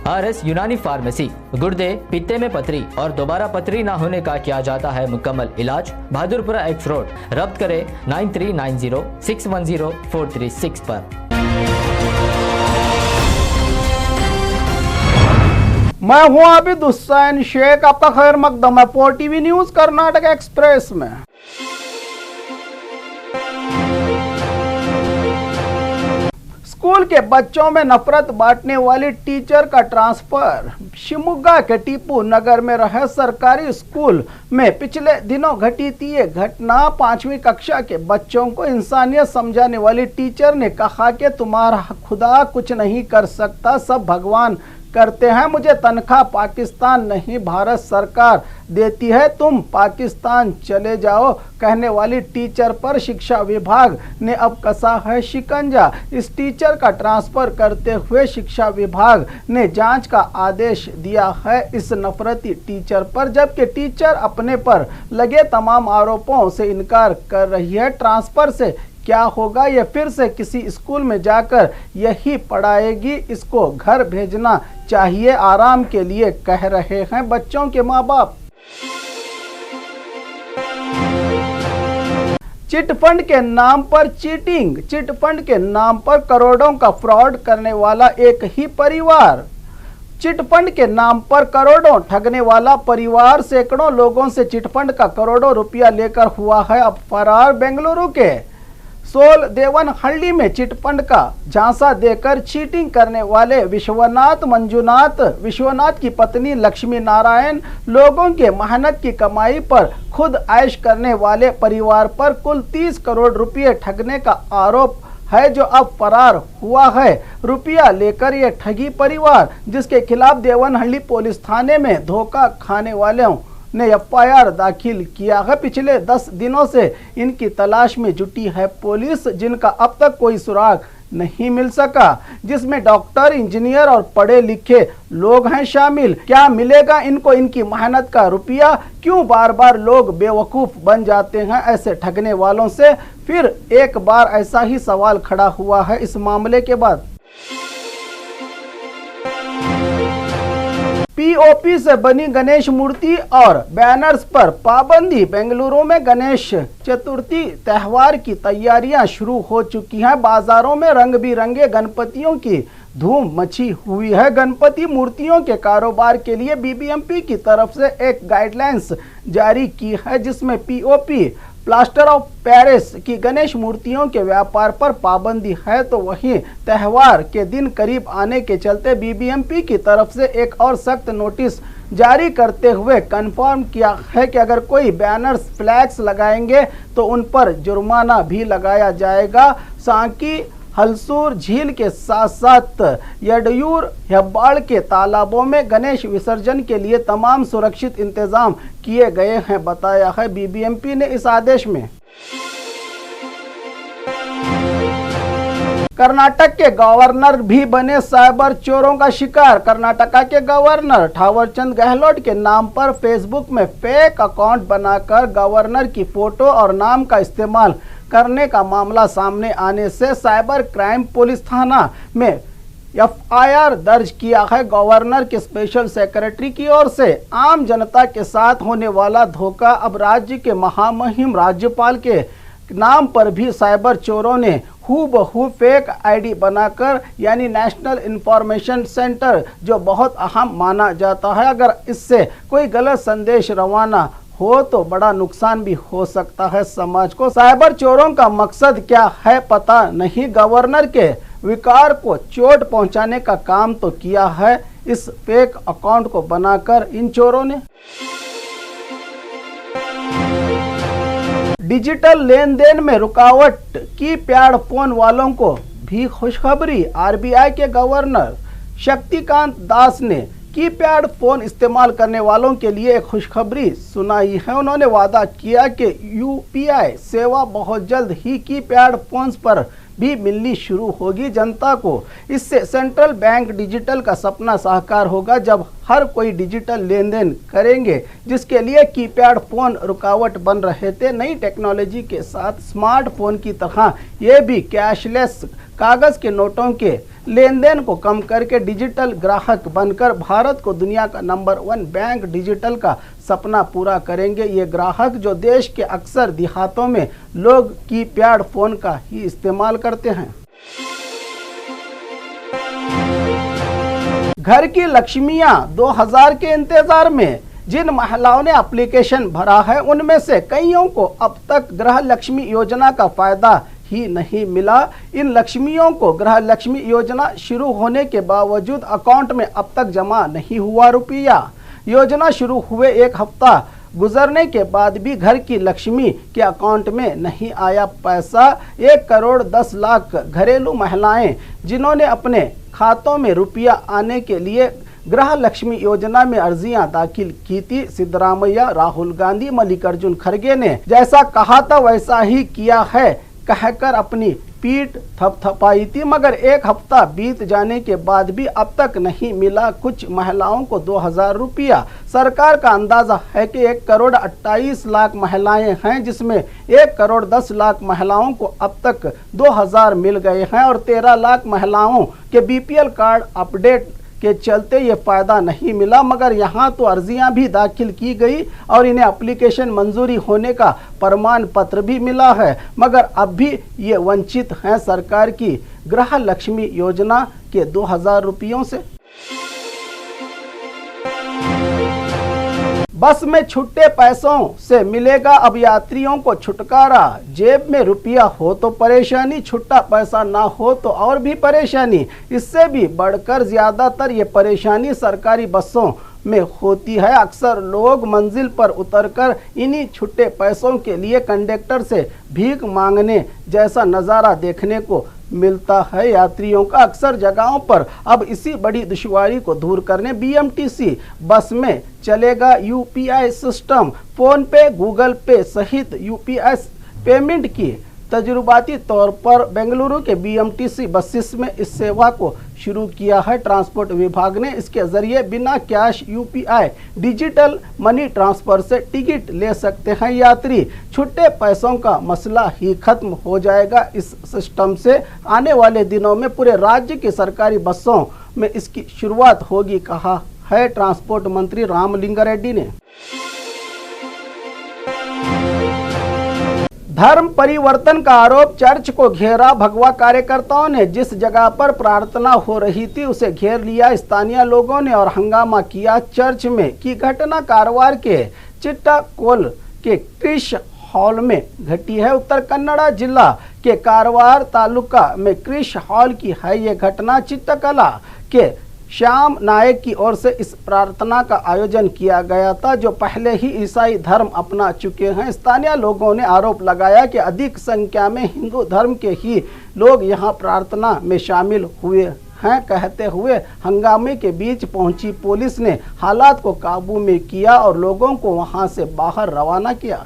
RS यूनानी pharmacy. गुर्दे, पित्ते में पथरी और दोबारा पथरी न होने का किया जाता है मुकम्मल इलाज। Bahadurpura x road. रब्त करें 9390610436 पर। मैं हूं आबिद हुसैन शेख, आपका खैर मकदम है 4 TV न्यूज कर्नाटक एक्सप्रेस में। स्कूल के बच्चों में नफरत बांटने वाली टीचर का ट्रांसफर। शिवमोगा के टीपू नगर में रहे सरकारी स्कूल में पिछले दिनों घटी थी ये घटना। 5वीं कक्षा के बच्चों को इंसानियत समझाने वाली टीचर ने कहा कि तुम्हारा खुदा कुछ नहीं कर सकता, सब भगवान करते हैं। मुझे तनख्वाह पाकिस्तान नहीं भारत सरकार देती है, तुम पाकिस्तान चले जाओ कहने वाली टीचर पर शिक्षा विभाग ने अब कसा है शिकंजा। इस टीचर का ट्रांसफर करते हुए शिक्षा विभाग ने जांच का आदेश दिया है इस नफरती टीचर पर, जबकि टीचर अपने पर लगे तमाम आरोपों से इनकार कर रही है। ट्रांसफर से क्या होगा, ये फिर से किसी स्कूल में जाकर यही पढ़ाएगी, इसको घर भेजना चाहिए, आराम के लिए कह रहे हैं बच्चों के माँ बाप। चिटफंड के नाम पर चीटिंग। चिटफंड के नाम पर करोड़ों का फ्रॉड करने वाला एक ही परिवार। चिटफंड के नाम पर करोड़ों ठगने वाला परिवार सैकड़ों लोगों से चिटफंड का करोड़ों रुपया लेकर हुआ है अब फरार। बेंगलुरु के सोलदेवनहल्ली में चिटफंड का झांसा देकर चीटिंग करने वाले विश्वनाथ की पत्नी लक्ष्मी नारायण, लोगों के मेहनत की कमाई पर खुद ऐश करने वाले परिवार पर कुल 30 करोड़ रुपए ठगने का आरोप है, जो अब फरार हुआ है। रुपया लेकर ये ठगी परिवार, जिसके खिलाफ देवनहल्ली पुलिस थाने में धोखा खाने वालों ने FIR दाखिल किया है। पिछले 10 दिनों से इनकी तलाश में जुटी है पुलिस, जिनका अब तक कोई सुराग नहीं मिल सका, जिसमें डॉक्टर, इंजीनियर और पढ़े लिखे लोग हैं शामिल। क्या मिलेगा इनको इनकी मेहनत का रुपया? क्यों बार बार लोग बेवकूफ़ बन जाते हैं ऐसे ठगने वालों से? फिर एक बार ऐसा ही सवाल खड़ा हुआ है इस मामले के बाद। POP से बनी गणेश मूर्ति और बैनर्स पर पाबंदी। बेंगलुरु में गणेश चतुर्थी त्यौहार की तैयारियां शुरू हो चुकी हैं। बाजारों में रंग बिरंगे गणपतियों की धूम मची हुई है। गणपति मूर्तियों के कारोबार के लिए BBMP की तरफ से एक गाइडलाइंस जारी की है, जिसमें POP प्लास्टर ऑफ पेरिस की गणेश मूर्तियों के व्यापार पर पाबंदी है। तो वहीं त्यौहार के दिन करीब आने के चलते BBMP की तरफ से एक और सख्त नोटिस जारी करते हुए कंफर्म किया है कि अगर कोई बैनर्स, फ्लैग्स लगाएंगे तो उन पर जुर्माना भी लगाया जाएगा। सांकी हलसूर झील के साथ साथ यडयूर हेब्बाड़ के तालाबों में गणेश विसर्जन के लिए तमाम सुरक्षित इंतजाम किए गए हैं, बताया है BBMP ने इस आदेश में। कर्नाटक के गवर्नर भी बने साइबर चोरों का शिकार। कर्नाटका के गवर्नर थावरचंद गहलोत के नाम पर फेसबुक में फेक अकाउंट बनाकर गवर्नर की फोटो और नाम का इस्तेमाल करने का मामला सामने आने से साइबर क्राइम पुलिस थाना में FIR दर्ज किया है। गवर्नर के स्पेशल सेक्रेटरी की ओर से आम जनता के साथ होने वाला धोखा अब राज्य के महामहिम राज्यपाल के नाम पर भी साइबर चोरों ने हूबहू फेक ID बनाकर, यानी नेशनल इंफॉर्मेशन सेंटर जो बहुत अहम माना जाता है, अगर इससे कोई गलत संदेश रवाना हो तो बड़ा नुकसान भी हो सकता है समाज को। साइबर चोरों का मकसद क्या है पता नहीं। गवर्नर के विकार को चोट पहुंचाने का काम तो किया है इस फेक अकाउंट को बनाकर इन चोरों ने। डिजिटल लेन देन में रुकावट की पैड फोन वालों को भी खुशखबरी। RBI के गवर्नर शक्तिकांत दास ने कीपैड फोन इस्तेमाल करने वालों के लिए एक खुशखबरी सुनाई है। उन्होंने वादा किया कि UPI सेवा बहुत जल्द ही कीपैड फोन्स पर भी मिलनी शुरू होगी जनता को। इससे सेंट्रल बैंक डिजिटल का सपना साकार होगा, जब हर कोई डिजिटल लेन देन करेंगे, जिसके लिए कीपैड फोन रुकावट बन रहे थे। नई टेक्नोलॉजी के साथ स्मार्टफोन की तरह ये भी कैशलेस कागज के नोटों के लेन देन को कम करके डिजिटल ग्राहक बनकर भारत को दुनिया का नंबर 1 बैंक डिजिटल का सपना पूरा करेंगे। ये ग्राहक जो देश के अक्सर देहातों में लोग कीपैड फोन का ही इस्तेमाल करते हैं। घर की लक्ष्मियां 2000 के इंतजार में जिन महिलाओं ने एप्लीकेशन भरा है उनमें से कईयों को अब तक गृह लक्ष्मी योजना का फायदा ही नहीं मिला। इन लक्ष्मियों को गृह लक्ष्मी योजना शुरू होने के बावजूद अकाउंट में अब तक जमा नहीं हुआ रुपया। योजना शुरू हुए एक हफ्ता गुजरने के बाद भी घर की लक्ष्मी के अकाउंट में नहीं आया पैसा। 1 करोड़ 10 लाख घरेलू महिलाएं जिन्होंने अपने खातों में रुपया आने के लिए गृह लक्ष्मी योजना में अर्जियां दाखिल की थी। सिद्धरामैया, राहुल गांधी, मल्लिकार्जुन खड़गे ने जैसा कहा था वैसा ही किया है कहकर अपनी पीठ थपथपाई थी, मगर 1 हफ्ता बीत जाने के बाद भी अब तक नहीं मिला कुछ महिलाओं को 2000 रुपया। सरकार का अंदाजा है कि 1 करोड़ 28 लाख महिलाएं हैं, जिसमें 1 करोड़ 10 लाख महिलाओं को अब तक 2000 मिल गए हैं और 13 लाख महिलाओं के बीपीएल कार्ड अपडेट के चलते ये फायदा नहीं मिला। मगर यहाँ तो अर्जियां भी दाखिल की गई और इन्हें एप्लीकेशन मंजूरी होने का प्रमाण पत्र भी मिला है, मगर अब भी ये वंचित हैं सरकार की गृह लक्ष्मी योजना के 2000 रुपयों से। बस में छुट्टे पैसों से मिलेगा अब यात्रियों को छुटकारा। जेब में रुपया हो तो परेशानी, छुट्टा पैसा ना हो तो और भी परेशानी। इससे भी बढ़कर ज्यादातर ये परेशानी सरकारी बसों में होती है। अक्सर लोग मंजिल पर उतरकर इन्हीं छुट्टे पैसों के लिए कंडक्टर से भीख मांगने जैसा नज़ारा देखने को मिलता है। यात्रियों का अक्सर जगहों पर अब इसी बड़ी दुश्वारी को दूर करने बीएमटीसी बस में चलेगा यूपीआई सिस्टम। फोन पे, गूगल पे सहित यूपीआई पेमेंट की तजुर्बाती तौर पर बेंगलुरु के बीएमटीसी बसेस में इस सेवा को शुरू किया है ट्रांसपोर्ट विभाग ने। इसके जरिए बिना cash UPI digital money transfer से टिकट ले सकते हैं यात्री। छुट्टे पैसों का मसला ही खत्म हो जाएगा इस सिस्टम से। आने वाले दिनों में पूरे राज्य की सरकारी बसों में इसकी शुरुआत होगी, कहा है ट्रांसपोर्ट मंत्री रामलिंगारेड्डी ने। धर्म परिवर्तन का आरोप चर्च को घेरा। भगवा कार्यकर्ताओं ने जिस जगह पर प्रार्थना हो रही थी उसे घेर लिया स्थानीय लोगों ने और हंगामा किया। चर्च में की घटना कारवार के चिट्टाकोल के क्रिश हॉल में घटी है। उत्तर कन्नड़ा जिला के कारवार तालुका में क्रिश हॉल की है ये घटना। चिट्टकला के श्याम नायक की ओर से इस प्रार्थना का आयोजन किया गया था, जो पहले ही ईसाई धर्म अपना चुके हैं। स्थानीय लोगों ने आरोप लगाया कि अधिक संख्या में हिंदू धर्म के ही लोग यहां प्रार्थना में शामिल हुए हैं। कहते हुए हंगामे के बीच पहुंची पुलिस ने हालात को काबू में किया और लोगों को वहां से बाहर रवाना किया।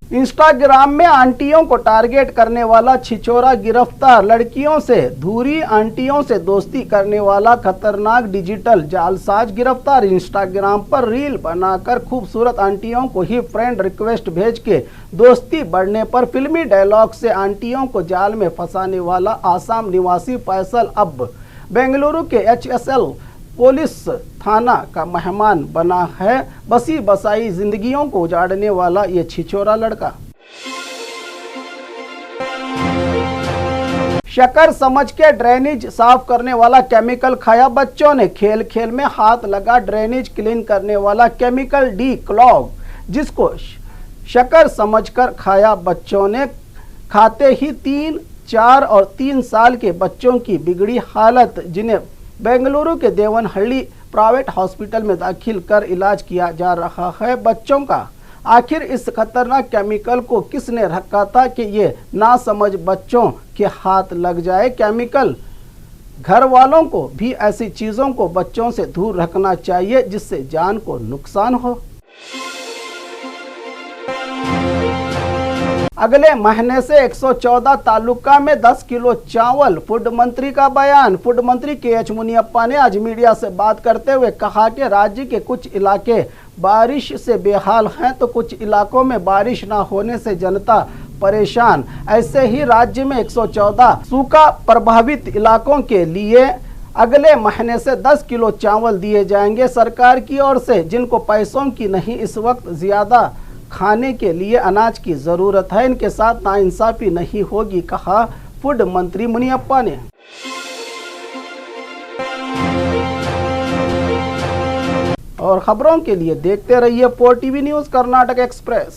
इंस्टाग्राम में आंटियों को टारगेट करने वाला छिछोरा गिरफ्तार। लड़कियों से दूरी, आंटियों से दोस्ती करने वाला खतरनाक डिजिटल जालसाज गिरफ्तार। इंस्टाग्राम पर रील बनाकर खूबसूरत आंटियों को ही फ्रेंड रिक्वेस्ट भेज के दोस्ती बढ़ने पर फिल्मी डायलॉग से आंटियों को जाल में फंसाने वाला आसाम निवासी फैसल अब बेंगलुरु के HSL पुलिस थाना का मेहमान बना है। बसी बसाई जिंदगियों को उजाड़ने वाला ये छिछोरा लड़का शक्कर समझ के ड्रेनेज साफ करने वाला केमिकल खाया। बच्चों ने खेल खेल में हाथ लगा ड्रेनेज क्लीन करने वाला केमिकल डी क्लॉग, जिसको शक्कर समझकर खाया। बच्चों ने खाते ही 3, 4 और 3 साल के बच्चों की बिगड़ी हालत, जिन्हें बेंगलुरु के देवनहल्ली प्राइवेट हॉस्पिटल में दाखिल कर इलाज किया जा रहा है। बच्चों का आखिर इस खतरनाक केमिकल को किसने रखा था कि ये नासमझ बच्चों के हाथ लग जाए। केमिकल घर वालों को भी ऐसी चीज़ों को बच्चों से दूर रखना चाहिए जिससे जान को नुकसान हो। अगले महीने से 114 तालुका में 10 किलो चावल। फूड मंत्री का बयान। फूड मंत्री KH मुनियप्पा ने आज मीडिया से बात करते हुए कहा कि राज्य के कुछ इलाके बारिश से बेहाल हैं तो कुछ इलाकों में बारिश ना होने से जनता परेशान। ऐसे ही राज्य में 114 सूखा प्रभावित इलाकों के लिए अगले महीने से 10 किलो चावल दिए जाएंगे सरकार की ओर से। जिनको पैसों की नहीं, इस वक्त ज्यादा खाने के लिए अनाज की जरूरत है, इनके साथ नाइंसाफी नहीं होगी, कहा फूड मंत्री मुनियप्पा ने। और खबरों के लिए देखते रहिए 4 टीवी न्यूज़ कर्नाटक एक्सप्रेस।